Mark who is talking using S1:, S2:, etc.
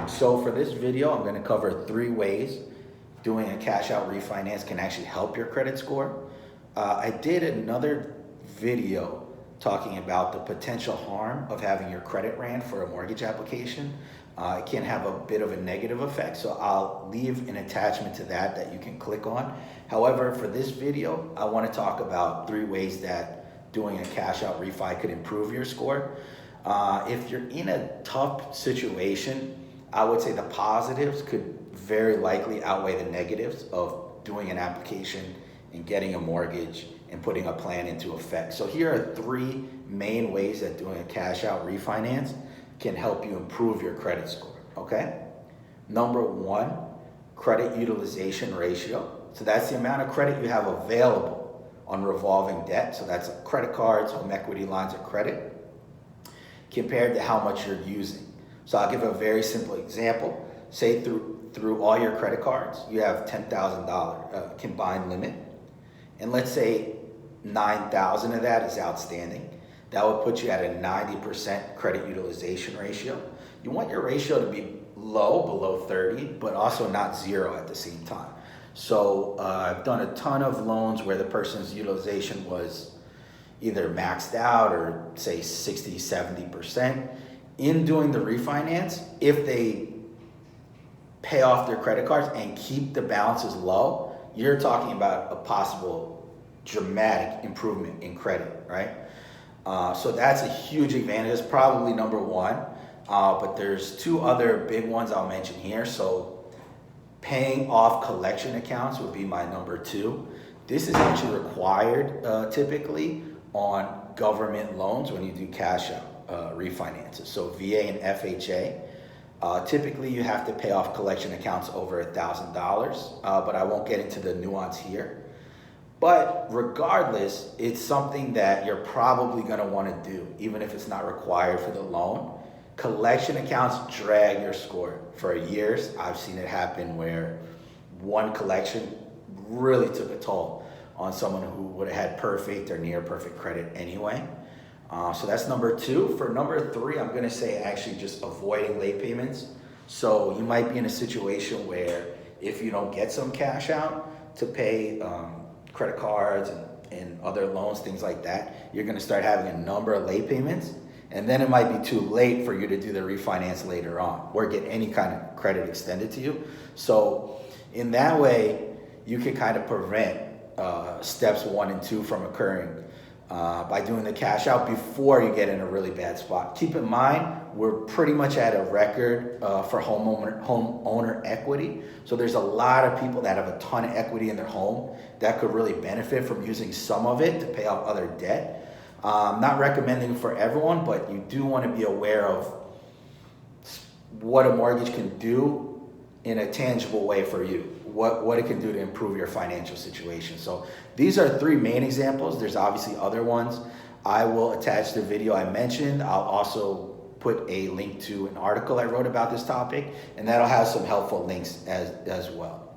S1: So for this video, I'm gonna cover 3 ways doing a cash out refinance can actually help your credit score. I did another video talking about the potential harm of having your credit ran for a mortgage application. It can have a bit of a negative effect, so I'll leave an attachment to that you can click on. However, for this video, I want to talk about 3 ways that doing a cash out refi could improve your score. If you're in a tough situation, I would say the positives could very likely outweigh the negatives of doing an application and getting a mortgage and putting a plan into effect. So here are 3 main ways that doing a cash out refinance can help you improve your credit score, okay? Number 1, credit utilization ratio. So that's the amount of credit you have available on revolving debt. So that's credit cards, home equity lines of credit, compared to how much you're using. So I'll give a very simple example. Say through all your credit cards, you have $10,000 combined limit. And let's say 9,000 of that is outstanding. That would put you at a 90% credit utilization ratio. You want your ratio to be low, below 30, but also not 0 at the same time. So I've done a ton of loans where the person's utilization was either maxed out or say 60, 70%. In doing the refinance, if they pay off their credit cards and keep the balances low, you're talking about a possible dramatic improvement in credit, right? So that's a huge advantage. It's probably number 1, but there's 2 other big ones I'll mention here. So paying off collection accounts would be my number 2. This is actually required typically on government loans when you do cash out refinances. So VA and FHA. Typically you have to pay off collection accounts over $1,000, but I won't get into the nuance here. But regardless, it's something that you're probably gonna wanna do, even if it's not required for the loan. Collection accounts drag your score for years. I've seen it happen where one collection really took a toll on someone who would have had perfect or near perfect credit anyway. So that's number 2. For number 3, I'm gonna say actually just avoiding late payments. So you might be in a situation where if you don't get some cash out to pay credit cards and other loans, things like that, you're gonna start having a number of late payments, and then it might be too late for you to do the refinance later on or get any kind of credit extended to you. So in that way, you can kind of prevent steps 1 and 2 from occurring by doing the cash out before you get in a really bad spot. Keep in mind, we're pretty much at a record for homeowner equity. So there's a lot of people that have a ton of equity in their home that could really benefit from using some of it to pay off other debt. Not recommending for everyone, but you do want to be aware of what a mortgage can do in a tangible way for you. What it can do to improve your financial situation. So these are 3 main examples. There's obviously other ones. I will attach the video I mentioned. I'll also put a link to an article I wrote about this topic, and that'll have some helpful links as well.